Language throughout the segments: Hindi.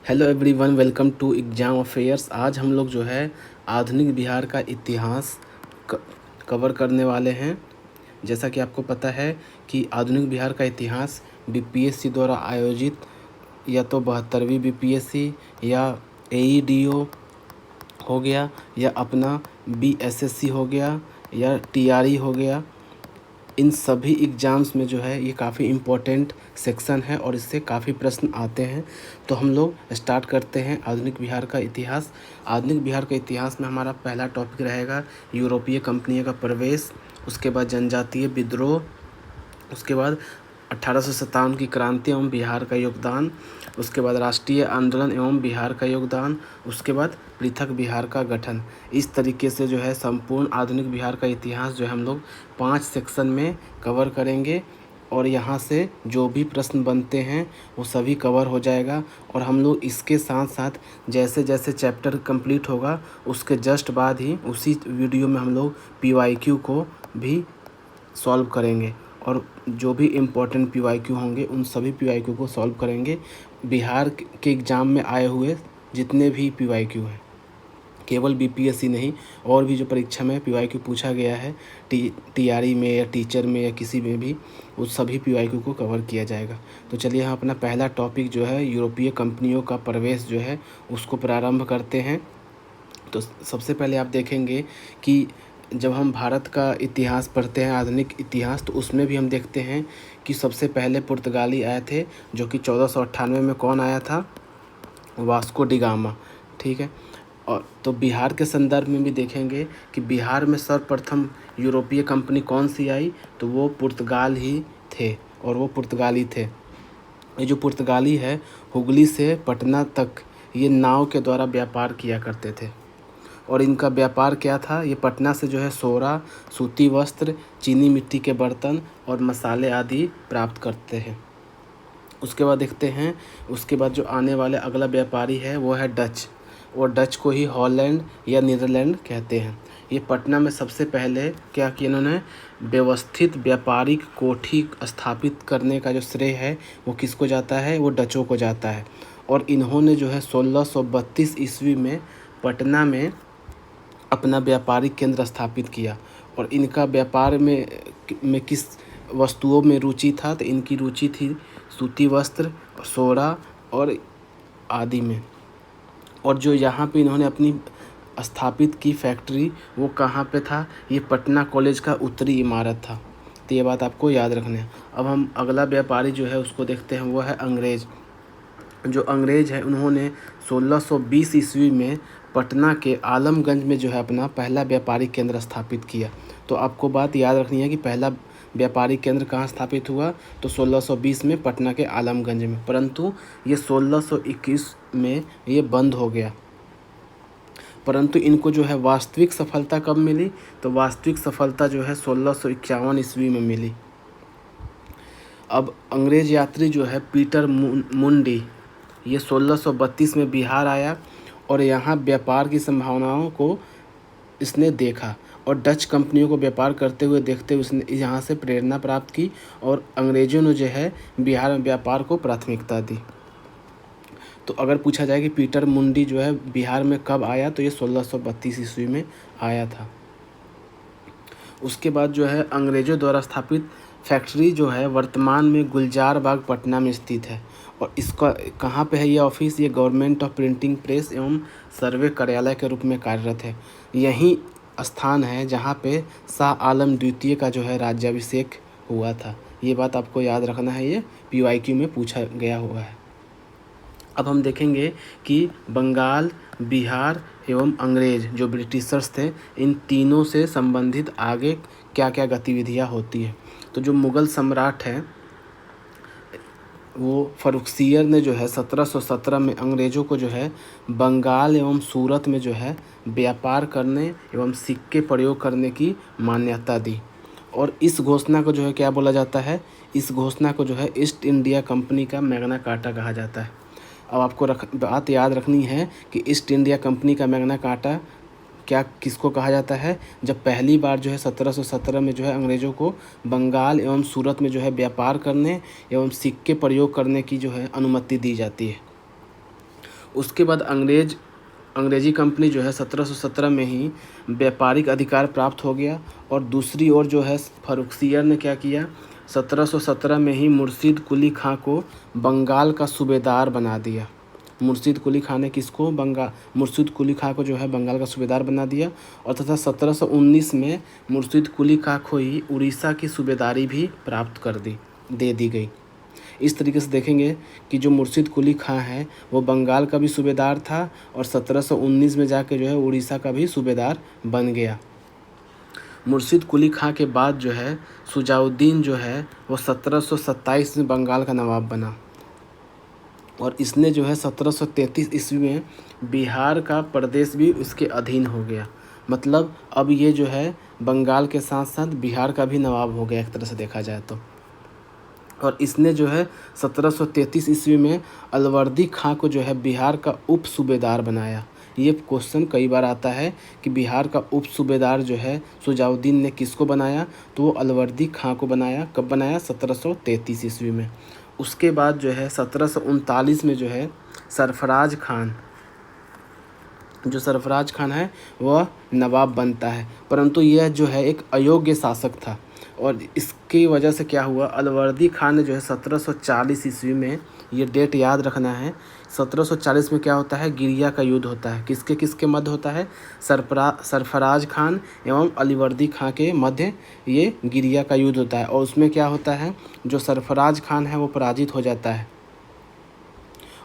Hello everyone, welcome to exam affairs. आज हम लोग जो है आधुनिक बिहार का इतिहास कवर करने वाले हैं। जैसा कि आपको पता है कि आधुनिक बिहार का इतिहास बीपीएससी द्वारा आयोजित या तो 72वीं बीपीएससी या एईडीओ हो गया या अपना बीएसएससी हो गया या टीआरई हो गया, इन सभी एग्ज़ाम्स में जो है ये काफ़ी इम्पोर्टेंट सेक्शन है और इससे काफ़ी प्रश्न आते हैं। तो हम लोग स्टार्ट करते हैं आधुनिक बिहार का इतिहास। आधुनिक बिहार के इतिहास में हमारा पहला टॉपिक रहेगा यूरोपीय कंपनियों का प्रवेश, उसके बाद जनजातीय विद्रोह, उसके बाद 1857 की क्रांति एवं बिहार का योगदान, उसके बाद राष्ट्रीय आंदोलन एवं बिहार का योगदान, उसके बाद पृथक बिहार का गठन। इस तरीके से जो है संपूर्ण आधुनिक बिहार का इतिहास जो है हम लोग 5 सेक्शन में कवर करेंगे और यहाँ से जो भी प्रश्न बनते हैं वो सभी कवर हो जाएगा। और हम लोग इसके साथ साथ जैसे जैसे चैप्टर कंप्लीट होगा उसके जस्ट बाद ही उसी वीडियो में हम लोग पीवाईक्यू को भी सॉल्व करेंगे और जो भी इम्पोर्टेंट पीवाईक्यू होंगे उन सभी पीवाईक्यू को सॉल्व करेंगे। बिहार के एग्ज़ाम में आए हुए जितने भी पीवाईक्यू हैं, केवल बीपीएससी नहीं, और भी जो परीक्षा में पीवाईक्यू पूछा गया है टीआरई में या टीचर में या किसी में भी, उस सभी पीवाईक्यू को कवर किया जाएगा। तो चलिए हम अपना पहला टॉपिक जो है यूरोपीय कंपनियों का प्रवेश जो है उसको प्रारंभ करते हैं। तो सबसे पहले आप देखेंगे कि जब हम भारत का इतिहास पढ़ते हैं, आधुनिक इतिहास, तो उसमें भी हम देखते हैं कि सबसे पहले पुर्तगाली आए थे, जो कि 1498 में कौन आया था? Vasco D gamma. ठीक है। और तो बिहार के संदर्भ में भी देखेंगे कि बिहार में सर्वप्रथम यूरोपीय कंपनी कौन सी आई, तो वो पुर्तगाल ही थे और वो पुर्तगाली थे। ये जो पुर्तगाली है हुगली से पटना तक ये नाव के द्वारा व्यापार किया करते थे और इनका व्यापार क्या था? ये पटना से जो है सोरा, सूती वस्त्र, चीनी मिट्टी के बर्तन और मसाले आदि प्राप्त करते हैं। उसके बाद देखते हैं, उसके बाद जो आने वाले अगला व्यापारी है वो है डच, और डच को ही हॉलैंड या नीदरलैंड कहते हैं। ये पटना में सबसे पहले क्या किया इन्होंने? व्यवस्थित व्यापारिक कोठी स्थापित करने का जो श्रेय है वो किसको जाता है? वो डचों को जाता है। और इन्होंने जो है 1632 ईस्वी में पटना में अपना व्यापारिक केंद्र स्थापित किया। और इनका व्यापार में किस वस्तुओं में रुचि था? तो इनकी रुचि थी सूती वस्त्र, सोरा और आदि में। और जो यहाँ पे इन्होंने अपनी स्थापित की फैक्ट्री, वो कहाँ पे था? ये पटना कॉलेज का उत्तरी इमारत था। तो ये बात आपको याद रखना है। अब हम अगला व्यापारी जो है उसको देखते हैं, वो है अंग्रेज़। जो अंग्रेज़ है उन्होंने 1620 ईस्वी में पटना के आलमगंज में जो है अपना पहला व्यापारिक केंद्र स्थापित किया। तो आपको बात याद रखनी है कि पहला व्यापारिक केंद्र कहाँ स्थापित हुआ? तो 1620 में पटना के आलमगंज में, परंतु ये 1621 में ये बंद हो गया। परंतु इनको जो है वास्तविक सफलता कब मिली? तो वास्तविक सफलता जो है 1651 ईस्वी में मिली। अब अंग्रेज़ यात्री जो है पीटर मुंडी, ये 1632 में बिहार आया और यहाँ व्यापार की संभावनाओं को इसने देखा और डच कंपनियों को व्यापार करते हुए देखते हुए उसने यहाँ से प्रेरणा प्राप्त की और अंग्रेज़ों ने जो है बिहार में व्यापार को प्राथमिकता दी। तो अगर पूछा जाए कि पीटर मुंडी जो है बिहार में कब आया, तो ये 1632 ईस्वी में आया था। उसके बाद जो है अंग्रेज़ों द्वारा स्थापित फैक्ट्री जो है वर्तमान में गुलजार बाग पटना में स्थित है। और इसका कहाँ पे है ये ऑफिस? ये गवर्नमेंट ऑफ प्रिंटिंग प्रेस एवं सर्वे कार्यालय के रूप में कार्यरत है। यही स्थान है जहाँ पे शाह आलम द्वितीय का जो है राज्याभिषेक हुआ था। ये बात आपको याद रखना है, ये पीवाईक्यू में पूछा गया हुआ है। अब हम देखेंगे कि बंगाल, बिहार एवं अंग्रेज़ जो ब्रिटिशर्स थे, इन तीनों से संबंधित आगे क्या क्या गतिविधियां होती है। तो जो मुग़ल सम्राट हैं वो फर्रुखसियर ने जो है 1717 में अंग्रेज़ों को जो है बंगाल एवं सूरत में जो है व्यापार करने एवं सिक्के प्रयोग करने की मान्यता दी। और इस घोषणा को जो है क्या बोला जाता है? इस घोषणा को जो है ईस्ट इंडिया कंपनी का मैग्ना कार्टा कहा जाता है। अब आपको बात याद रखनी है कि ईस्ट इंडिया कंपनी का मैग्ना कार्टा क्या किसको कहा जाता है? जब पहली बार जो है 1717 में जो है अंग्रेज़ों को बंगाल एवं सूरत में जो है व्यापार करने एवं सिक्के प्रयोग करने की जो है अनुमति दी जाती है। उसके बाद अंग्रेजी कंपनी जो है 1717 में ही व्यापारिक अधिकार प्राप्त हो गया। और दूसरी ओर जो है फ़र्रुखसियर ने क्या किया, 1717 में ही मुर्शिद कुली खां को बंगाल का सूबेदार बना दिया। मुर्शिद कुली खां ने किसको, मुर्शिद कुली खां को जो है बंगाल का सूबेदार बना दिया। और तथा 1719 में मुर्शिद कुली खां को ही उड़ीसा की सूबेदारी भी प्राप्त दे दी गई। इस तरीके से देखेंगे कि जो मुर्शिद कुली खां है वो बंगाल का भी सूबेदार था और 1719 में जाके जो है उड़ीसा का भी सूबेदार बन गया। मुर्शिद कुली खां के बाद जो है शुजाउद्दीन जो है वो 1727 में बंगाल का नवाब बना। और इसने जो है 1733 ईस्वी में बिहार का प्रदेश भी उसके अधीन हो गया। मतलब अब ये जो है बंगाल के साथ साथ बिहार का भी नवाब हो गया एक तरह से देखा जाए तो। और इसने जो है 1733 ईस्वी में अलवर्दी खां को जो है बिहार का उप सूबेदार बनाया। ये क्वेश्चन कई बार आता है कि बिहार का उप सूबेदार जो है शुजाउद्दीन ने किसको बनाया, तो वो अलवर्दी खां को बनाया। कब बनाया, 1733 ईस्वी में। उसके बाद जो है 1739 में जो है सरफराज खान है वह नवाब बनता है, परंतु यह जो है एक अयोग्य शासक था। और इसकी वजह से क्या हुआ, अलवर्दी खान ने जो है 1740 ईस्वी में, ये डेट याद रखना है, 1740 में क्या होता है, गिरिया का युद्ध होता है। किसके मध्य होता है, सरफराज खान एवं अलवर्दी खां के मध्य ये गिरिया का युद्ध होता है। और उसमें क्या होता है, जो सरफराज खान है वो पराजित हो जाता है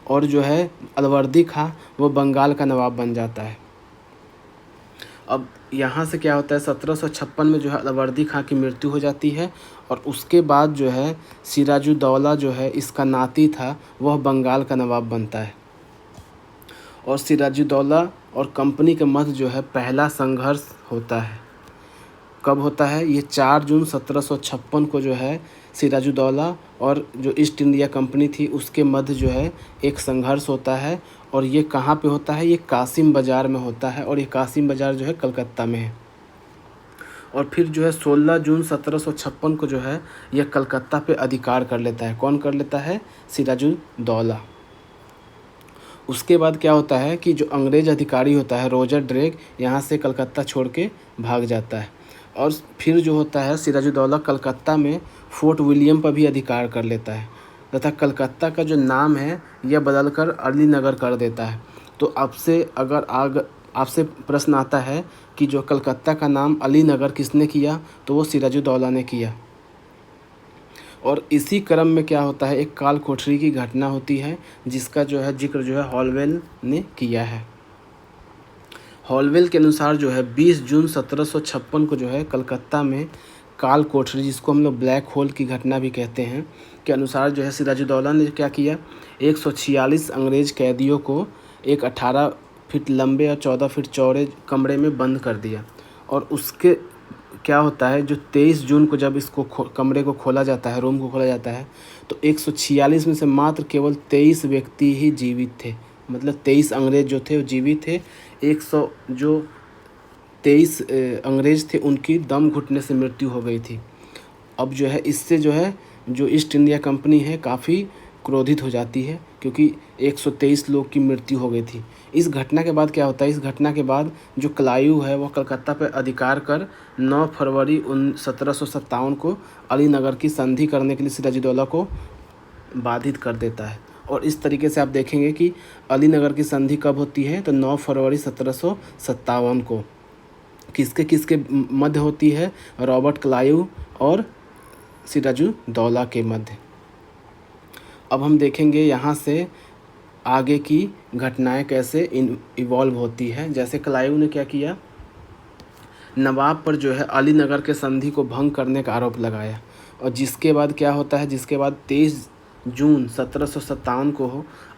और जो है अलवर्दी खां वो बंगाल का नवाब बन जाता है। अब यहाँ से क्या होता है, 1756 में जो है अलवर्दी खां की मृत्यु हो जाती है। और उसके बाद जो है सिराजुद्दौला जो है इसका नाती था, वह बंगाल का नवाब बनता है। और सिराजुद्दौला और कंपनी के मध्य जो है पहला संघर्ष होता है। कब होता है, ये 4 जून 1756 को जो है सिराजुद्दौला और जो ईस्ट इंडिया कंपनी थी उसके मध्य जो है एक संघर्ष होता है। और ये कहाँ पे होता है, ये कासिम बाज़ार में होता है। और ये कासिम बाज़ार जो है कलकत्ता में है। और फिर जो है 16 जून 1756 को जो है यह कलकत्ता पे अधिकार कर लेता है। कौन कर लेता है, सिराजुद्दौला। उसके बाद क्या होता है कि जो अंग्रेज़ अधिकारी होता है रोजर ड्रेक, यहाँ से कलकत्ता छोड़ के भाग जाता है। और फिर जो होता है सिराजुद्दौला कलकत्ता में फोर्ट विलियम पर भी अधिकार कर लेता है तथा कलकत्ता का जो नाम है यह बदलकर अलीनगर कर देता है। तो आपसे प्रश्न आता है कि जो कलकत्ता का नाम अलीनगर किसने किया, तो वो सिराजुद्दौला ने किया। और इसी क्रम में क्या होता है, एक काल कोठरी की घटना होती है जिसका जो है जिक्र जो है हॉलवेल ने किया है। हॉलवेल के अनुसार जो है 20 जून 1756 को जो है कलकत्ता में काल कोठरी, जिसको हम लोग ब्लैक होल की घटना भी कहते हैं, के अनुसार जो है सिराजुद्दौला ने क्या किया, 146 अंग्रेज़ कैदियों को एक 18 फीट लंबे और 14 फीट चौड़े कमरे में बंद कर दिया। और उसके क्या होता है, जो 23 जून को जब इसको कमरे को खोला जाता है, रूम को खोला जाता है, तो 146 में से मात्र केवल 23 व्यक्ति ही जीवित थे। मतलब 23 अंग्रेज़ जो थे वो जीवित थे। 23 अंग्रेज़ थे उनकी दम घुटने से मृत्यु हो गई थी। अब जो है इससे जो है जो ईस्ट इंडिया कंपनी है काफ़ी क्रोधित हो जाती है, क्योंकि 123 लोग की मृत्यु हो गई थी। इस घटना के बाद क्या होता है, इस घटना के बाद जो क्लाइव है वह कलकत्ता पर अधिकार कर 9 फरवरी 1757 को अलीनगर की संधि करने के लिए सिराजुद्दौला को बाधित कर देता है। और इस तरीके से आप देखेंगे कि अलीनगर की संधि कब होती है, तो 9 फरवरी 1757 को किसके मध्य होती है, रॉबर्ट क्लाइव और सिराजुद्दौला के मध्य। अब हम देखेंगे यहाँ से आगे की घटनाएं कैसे इवॉल्व होती हैं। जैसे क्लाइव ने क्या किया, नवाब पर जो है अलीनगर के संधि को भंग करने का आरोप लगाया। और जिसके बाद क्या होता है, जिसके बाद 23 जून 1757 को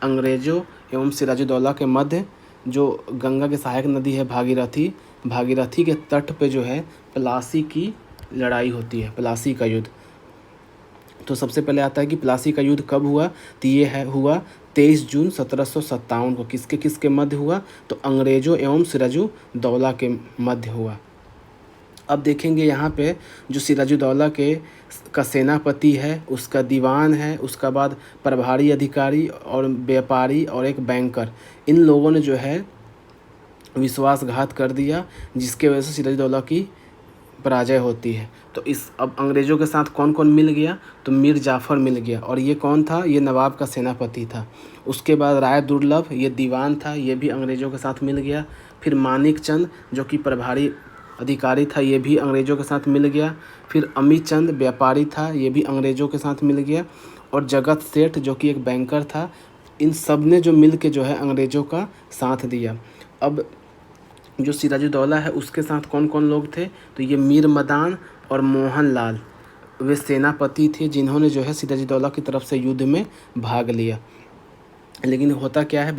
अंग्रेज़ों एवं सिराजुद्दौला के मध्य जो गंगा की सहायक नदी है भागीरथी के तट पे जो है प्लासी की लड़ाई होती है, प्लासी का युद्ध। तो सबसे पहले आता है कि प्लासी का युद्ध कब हुआ, तो ये हुआ 23 जून 1757 को। किसके मध्य हुआ, तो अंग्रेज़ों एवं सिराजुद्दौला के मध्य हुआ। अब देखेंगे यहाँ पे जो सिराजुद्दौला के का सेनापति है, उसका दीवान है, उसका बाद प्रभारी अधिकारी और व्यापारी और एक बैंकर, इन लोगों ने जो है विश्वासघात कर दिया, जिसके वजह से सिराजुद्दौला की पराजय होती है। तो इस अब अंग्रेज़ों के साथ कौन कौन मिल गया, तो मीर जाफ़र मिल गया, और ये कौन था, ये नवाब का सेनापति था। उसके बाद राय दुर्लभ, ये दीवान था, ये भी अंग्रेज़ों के साथ मिल गया। फिर मानिक चंद जो कि प्रभारी अधिकारी था, ये भी अंग्रेज़ों के साथ मिल गया। फिर अमित चंद व्यापारी था, ये भी अंग्रेज़ों के साथ मिल गया। और जगत सेठ जो कि एक बैंकर था। इन सब ने जो मिल के जो है अंग्रेज़ों का साथ दिया। अब जो सिराजुद्दौला है उसके साथ कौन कौन लोग थे, तो ये मीर मदान और मोहन लाल, वे सेनापति थे जिन्होंने जो है सिराजुद्दौला की तरफ से युद्ध में भाग लिया। लेकिन होता क्या है,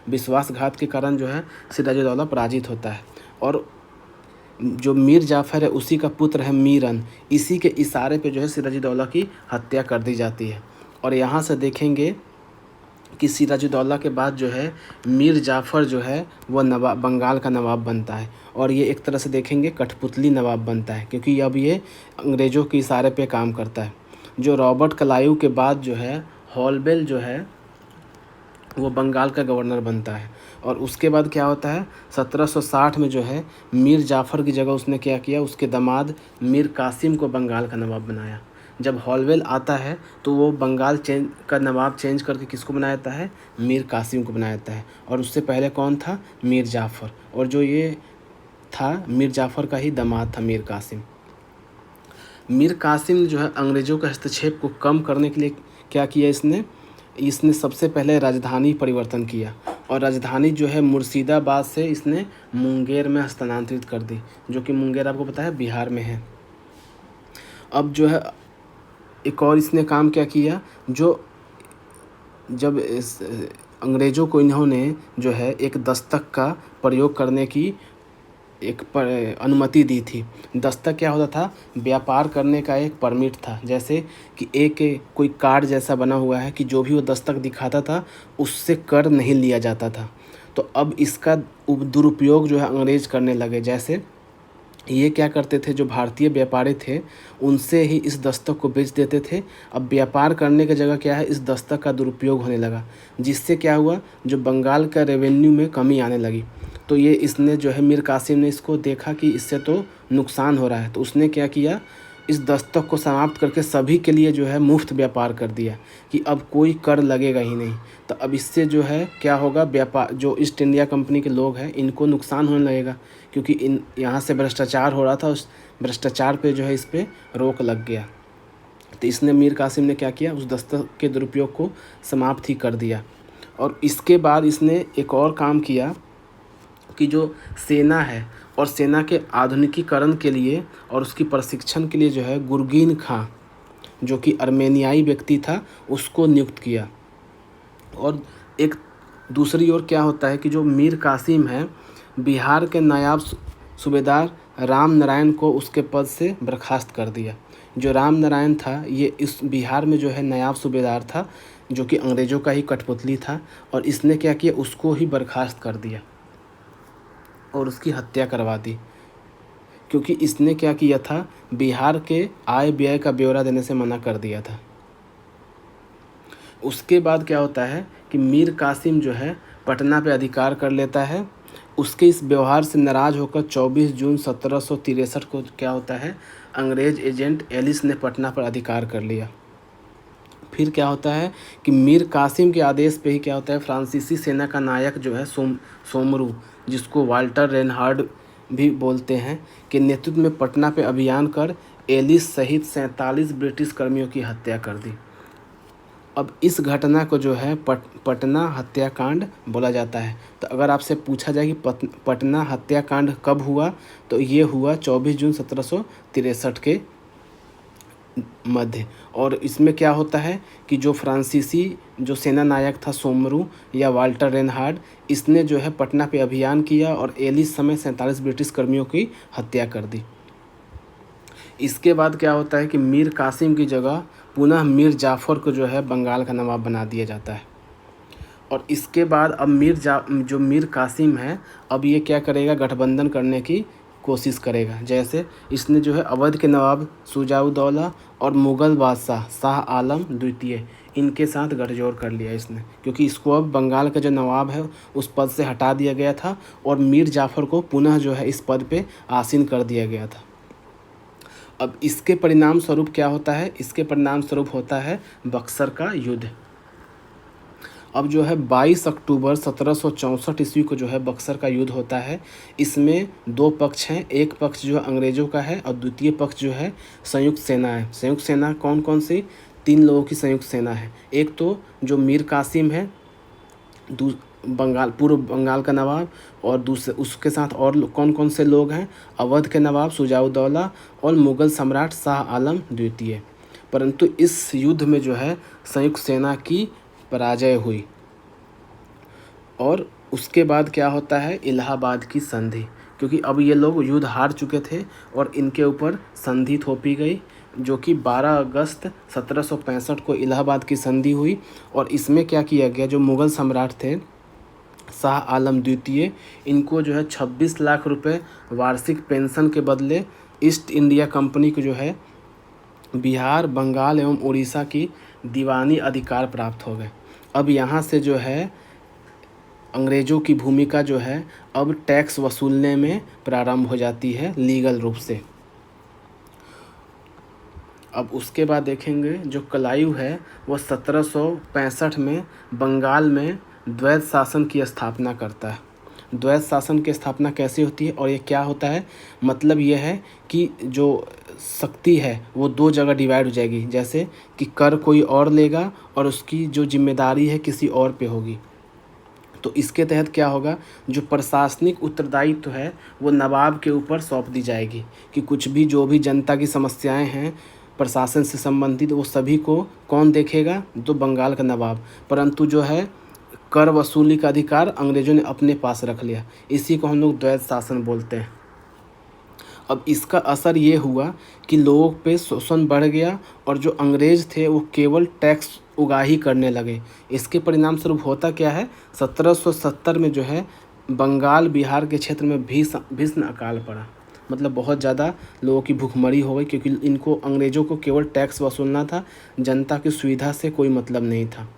विश्वासघात के कारण जो है सिराजुद्दौला पराजित होता है। और जो मीर जाफ़र है उसी का पुत्र है मीरन, इसी के इशारे पे जो है सिराजुद्दौला की हत्या कर दी जाती है। और यहाँ से देखेंगे कि सिराजुद्दौला के बाद जो है मीर जाफ़र जो है वह नवाब, बंगाल का नवाब बनता है। और ये एक तरह से देखेंगे कठपुतली नवाब बनता है, क्योंकि अब ये अंग्रेज़ों के इशारे पे काम करता है। जो रॉबर्ट क्लाइव के बाद जो है हॉलबेल जो है वो बंगाल का गवर्नर बनता है। और उसके बाद क्या होता है, 1760 में जो है मीर जाफ़र की जगह उसने क्या किया, उसके दामाद मीर कासिम को बंगाल का नवाब बनाया। जब हॉलवेल आता है तो वो बंगाल का नवाब चेंज करके किसको बनाया जाता है, मीर कासिम को बनाया जाता है। और उससे पहले कौन था, मीर जाफ़र, और जो ये था मीर जाफ़र का ही दामाद था मीर कासिम। मीर कासिम जो है अंग्रेज़ों के हस्तक्षेप को कम करने के लिए क्या किया इसने सबसे पहले राजधानी परिवर्तन किया, और राजधानी जो है मुर्शिदाबाद से इसने मुंगेर में हस्तांतरित कर दी, जो कि मुंगेर आपको पता है बिहार में है। अब जो है एक और इसने काम क्या किया, जब अंग्रेज़ों को इन्होंने जो है एक दस्तक का प्रयोग करने की अनुमति दी थी। दस्तक क्या होता था, व्यापार करने का एक परमिट था, जैसे कि एक कोई कार्ड जैसा बना हुआ है कि जो भी वो दस्तक दिखाता था उससे कर नहीं लिया जाता था। तो अब इसका दुरुपयोग जो है अंग्रेज़ करने लगे। जैसे ये क्या करते थे, जो भारतीय व्यापारी थे उनसे ही इस दस्तक को बेच देते थे। अब व्यापार करने की जगह क्या है, इस दस्तक का दुरुपयोग होने लगा, जिससे क्या हुआ, जो बंगाल का रेवेन्यू में कमी आने लगी। तो ये इसने जो है मीर कासिम ने इसको देखा कि इससे तो नुकसान हो रहा है, तो उसने क्या किया, इस दस्तक को समाप्त करके सभी के लिए जो है मुफ्त व्यापार कर दिया कि अब कोई कर लगेगा ही नहीं। तो अब इससे जो है क्या होगा, व्यापार जो ईस्ट इंडिया कंपनी के लोग हैं इनको नुकसान होने लगेगा, क्योंकि यहाँ से भ्रष्टाचार हो रहा था, उस भ्रष्टाचार पे जो है इस पर रोक लग गया। तो इसने मीर कासिम ने क्या किया, उस दस्तक के दुरुपयोग को समाप्त ही कर दिया। और इसके बाद इसने एक और काम किया कि जो सेना है और सेना के आधुनिकीकरण के लिए और उसकी प्रशिक्षण के लिए जो है गुरगीन खां, जो कि अर्मेनियाई व्यक्ति था, उसको नियुक्त किया। और एक दूसरी ओर क्या होता है कि जो मीर कासिम है, बिहार के नायब सूबेदार राम नारायण को उसके पद से बर्खास्त कर दिया। जो राम नारायण था ये इस बिहार में जो है नायब सूबेदार था, जो कि अंग्रेज़ों का ही कठपुतली था, और इसने क्या किया, उसको ही बर्खास्त कर दिया और उसकी हत्या करवा दी, क्योंकि इसने क्या किया था, बिहार के आय व्यय का ब्यौरा देने से मना कर दिया था। उसके बाद क्या होता है कि मीर कासिम जो है पटना पे अधिकार कर लेता है। उसके इस व्यवहार से नाराज़ होकर 24 जून 1763 को क्या होता है, अंग्रेज़ एजेंट एलिस ने पटना पर अधिकार कर लिया। फिर क्या होता है कि मीर कासिम के आदेश पे ही क्या होता है, फ्रांसीसी सेना का नायक जो है सोमरू, जिसको वाल्टर रेनहार्ड भी बोलते हैं, के नेतृत्व में पटना पे अभियान कर एलिस सहित 47 ब्रिटिश कर्मियों की हत्या कर दी। अब इस घटना को जो है पटना हत्याकांड बोला जाता है। तो अगर आपसे पूछा जाए कि पटना हत्याकांड कब हुआ, तो ये हुआ 24 जून 1763 के मध्य। और इसमें क्या होता है कि जो फ्रांसीसी जो सेना नायक था सोमरू या वाल्टर रेनहार्ड, इसने जो है पटना पे अभियान किया और एलिस समेत 47 ब्रिटिश कर्मियों की हत्या कर दी। इसके बाद क्या होता है कि मीर कासिम की जगह पुनः मीर जाफ़र को जो है बंगाल का नवाब बना दिया जाता है। और इसके बाद अब जो मीर कासिम है, अब ये क्या करेगा, गठबंधन करने की कोशिश करेगा। जैसे इसने जो है अवध के नवाब शुजाउद्दौला और मुग़ल बादशाह शाह आलम द्वितीय इनके साथ गठजोड़ कर लिया इसने, क्योंकि इसको अब बंगाल का जो नवाब है उस पद से हटा दिया गया था और मीर जाफ़र को पुनः जो है इस पद पे आसीन कर दिया गया था। अब इसके परिणाम स्वरूप क्या होता है? इसके परिणाम स्वरूप होता है बक्सर का युद्ध। अब जो है 22 अक्टूबर 1764 ईस्वी को जो है बक्सर का युद्ध होता है। इसमें दो पक्ष हैं, एक पक्ष जो है अंग्रेज़ों का है और द्वितीय पक्ष जो है संयुक्त सेना है। संयुक्त सेना कौन कौन सी? 3 लोगों की संयुक्त सेना है। एक तो जो मीर कासिम है, पूर्व बंगाल का नवाब, और दूसरे उसके साथ और कौन कौन से लोग हैं? अवध के नवाब शुजाउद्दौला और मुग़ल सम्राट शाह आलम द्वितीय। परंतु इस युद्ध में जो है संयुक्त सेना की पराजय हुई और उसके बाद क्या होता है? इलाहाबाद की संधि, क्योंकि अब ये लोग युद्ध हार चुके थे और इनके ऊपर संधि थोपी गई, जो कि 12 अगस्त 1765 को इलाहाबाद की संधि हुई। और इसमें क्या किया गया? जो मुग़ल सम्राट थे शाह आलम द्वितीय, इनको जो है 26 लाख रुपए वार्षिक पेंशन के बदले ईस्ट इंडिया कंपनी को जो है बिहार, बंगाल एवं उड़ीसा की दीवानी अधिकार प्राप्त हो गए। अब यहाँ से जो है अंग्रेज़ों की भूमिका जो है अब टैक्स वसूलने में प्रारंभ हो जाती है लीगल रूप से। अब उसके बाद देखेंगे जो कलायु है वो 1765 में बंगाल में द्वैत शासन की स्थापना करता है। द्वैत शासन की स्थापना कैसे होती है और ये क्या होता है? मतलब ये है कि जो शक्ति है वो 2 जगह डिवाइड हो जाएगी, जैसे कि कर कोई और लेगा और उसकी जो जिम्मेदारी है किसी और पे होगी। तो इसके तहत क्या होगा? जो प्रशासनिक उत्तरदायित्व है वो नवाब के ऊपर सौंप दी जाएगी कि कुछ भी जो भी जनता की समस्याएं हैं प्रशासन से संबंधित वो सभी को कौन देखेगा? तो बंगाल का नवाब। परंतु जो है कर वसूली का अधिकार अंग्रेज़ों ने अपने पास रख लिया। इसी को हम लोग द्वैत शासन बोलते हैं। अब इसका असर ये हुआ कि लोगों पे शोषण बढ़ गया और जो अंग्रेज़ थे वो केवल टैक्स उगाही करने लगे। इसके परिणाम स्वरूप होता क्या है? 1770 में जो है बंगाल, बिहार के क्षेत्र में भीषण अकाल पड़ा। मतलब बहुत ज़्यादा लोगों की भूखमरी हो गई, क्योंकि इनको अंग्रेज़ों को केवल टैक्स वसूलना था, जनता की सुविधा से कोई मतलब नहीं था।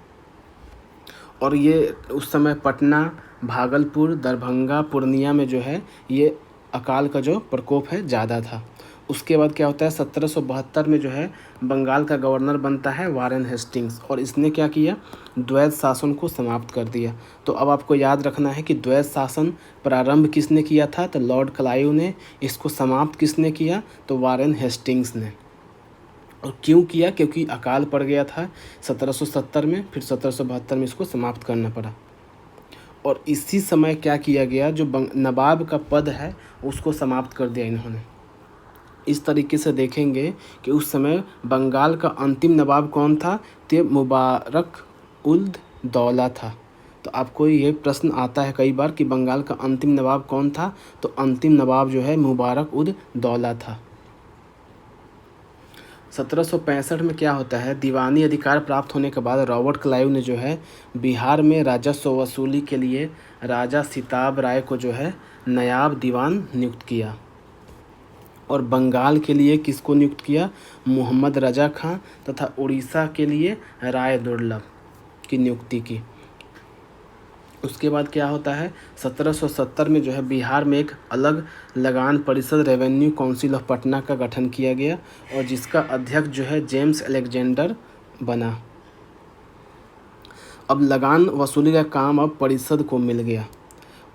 और ये उस समय पटना, भागलपुर, दरभंगा, पूर्णिया में जो है ये अकाल का जो प्रकोप है ज़्यादा था। उसके बाद क्या होता है? 1772 में जो है बंगाल का गवर्नर बनता है वारेन हेस्टिंग्स, और इसने क्या किया? द्वैत शासन को समाप्त कर दिया। तो अब आपको याद रखना है कि द्वैत शासन प्रारंभ किसने किया था? तो लॉर्ड क्लाइव ने। इसको समाप्त किसने किया? तो वारेन हेस्टिंग्स ने। और क्यों किया? क्योंकि अकाल पड़ गया था 1770 में, फिर 1772 में इसको समाप्त करना पड़ा। और इसी समय क्या किया गया? जो नवाब का पद है उसको समाप्त कर दिया इन्होंने। इस तरीके से देखेंगे कि उस समय बंगाल का अंतिम नवाब कौन था? तो मुबारक उद दौला था। तो आपको ये प्रश्न आता है कई बार कि बंगाल का अंतिम नवाब कौन था? तो अंतिम नवाब जो है मुबारक उद दौला था। 1765 में क्या होता है? दीवानी अधिकार प्राप्त होने के बाद रॉबर्ट क्लाइव ने जो है बिहार में राजस्व वसूली के लिए राजा सिताब राय को जो है नायब दीवान नियुक्त किया। और बंगाल के लिए किसको नियुक्त किया? मोहम्मद रजा खां, तथा उड़ीसा के लिए राय दुर्लभ की नियुक्ति की। उसके बाद क्या होता है? 1770 में जो है बिहार में एक अलग लगान परिषद रेवेन्यू काउंसिल ऑफ पटना का गठन किया गया और जिसका अध्यक्ष जो है जेम्स अलेक्जेंडर बना। अब लगान वसूली का काम अब परिषद को मिल गया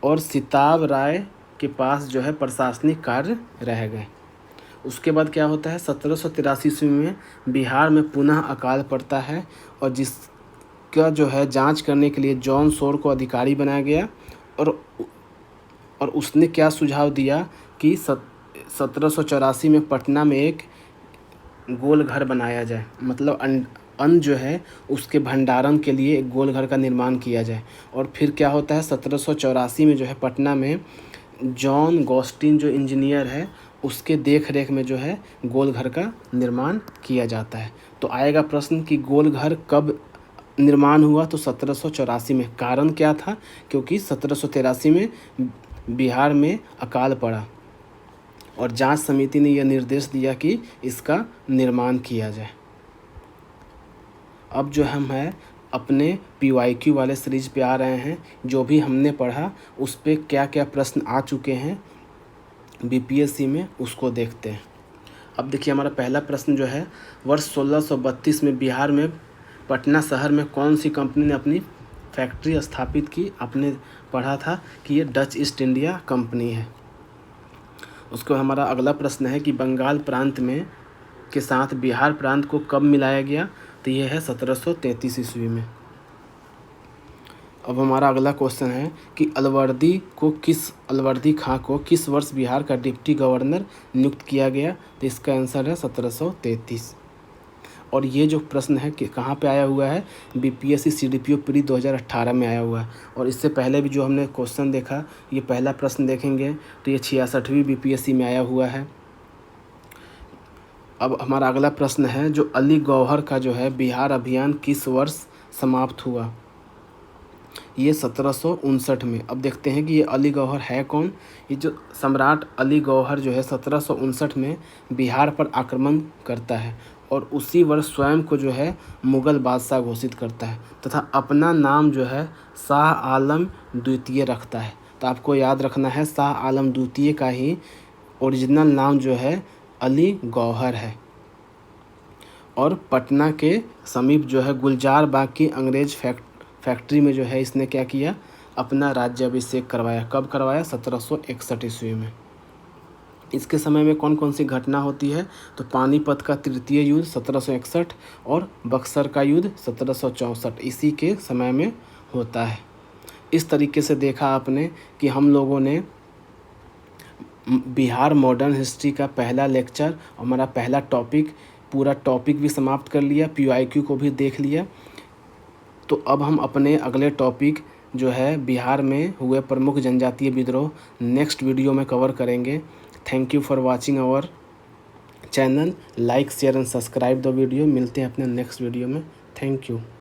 और सिताब राय के पास जो है प्रशासनिक कार्य रह गए। उसके बाद क्या होता है? 1783 ईस्वी में बिहार में पुनः अकाल पड़ता है और जिसका जो है जांच करने के लिए जॉन शोर को अधिकारी बनाया गया और उसने क्या सुझाव दिया कि 1784 में पटना में एक गोल घर बनाया जाए, मतलब अन्न जो है उसके भंडारण के लिए एक गोल घर का निर्माण किया जाए। और फिर क्या होता है? 1784 में जो है पटना में जॉन गॉस्टिन जो इंजीनियर है उसके देख रेख में जो है गोल घर का निर्माण किया जाता है। तो आएगा प्रश्न कि गोल घर कब निर्माण हुआ? तो 1784 में। कारण क्या था? क्योंकि 1783 में बिहार में अकाल पड़ा और जांच समिति ने यह निर्देश दिया कि इसका निर्माण किया जाए। अब जो हम है अपने PYQ वाले सीरीज पे आ रहे हैं। जो भी हमने पढ़ा उस पे क्या क्या प्रश्न आ चुके हैं BPSC में, उसको देखते हैं। अब देखिए हमारा पहला प्रश्न जो है, वर्ष 1632 में बिहार में पटना शहर में कौन सी कंपनी ने अपनी फैक्ट्री स्थापित की। आपने पढ़ा था कि ये डच ईस्ट इंडिया कंपनी है। उसको हमारा अगला प्रश्न है कि बंगाल प्रांत में के साथ बिहार प्रांत को कब मिलाया गया। तो ये है 1733 ईस्वी में। अब हमारा अगला क्वेश्चन है कि अलवर्दी खां को किस वर्ष बिहार का डिप्टी गवर्नर नियुक्त किया गया। तो इसका आंसर है 1733। और ये जो प्रश्न है कि कहाँ पे आया हुआ है, BPSC CDPO प्री 2018 में आया हुआ है। और इससे पहले भी जो हमने क्वेश्चन देखा, ये पहला प्रश्न देखेंगे तो ये 66वीं BPSC में आया हुआ है। अब हमारा अगला प्रश्न है, जो अली गौहर का जो है बिहार अभियान किस वर्ष समाप्त हुआ। ये 1759 में। अब देखते हैं कि ये अली गौहर है कौन। ये जो सम्राट अली गौहर जो है 1759 में बिहार पर आक्रमण करता है और उसी वर्ष स्वयं को जो है मुग़ल बादशाह घोषित करता है तथा अपना नाम जो है शाह आलम द्वितीय रखता है। तो आपको याद रखना है, शाह आलम द्वितीय का ही ओरिजिनल नाम जो है अली गौहर है। और पटना के समीप जो है गुलजार बाग की अंग्रेज फैक्ट्री में जो है इसने क्या किया, अपना राज्याभिषेक करवाया। कब करवाया, 1761 ईस्वी में। इसके समय में कौन कौन सी घटना होती है, तो पानीपत का तृतीय युद्ध 1761 और बक्सर का युद्ध 1764 इसी के समय में होता है। इस तरीके से देखा आपने कि हम लोगों ने बिहार मॉडर्न हिस्ट्री का पहला लेक्चर, हमारा पहला टॉपिक, पूरा टॉपिक भी समाप्त कर लिया, PYQ को भी देख लिया। तो अब हम अपने अगले टॉपिक जो है बिहार में हुए प्रमुख जनजातीय विद्रोह नेक्स्ट वीडियो में कवर करेंगे। Thank you for watching our channel. Like share and subscribe the video. मिलते हैं अपने नेक्स्ट वीडियो में। Thank you.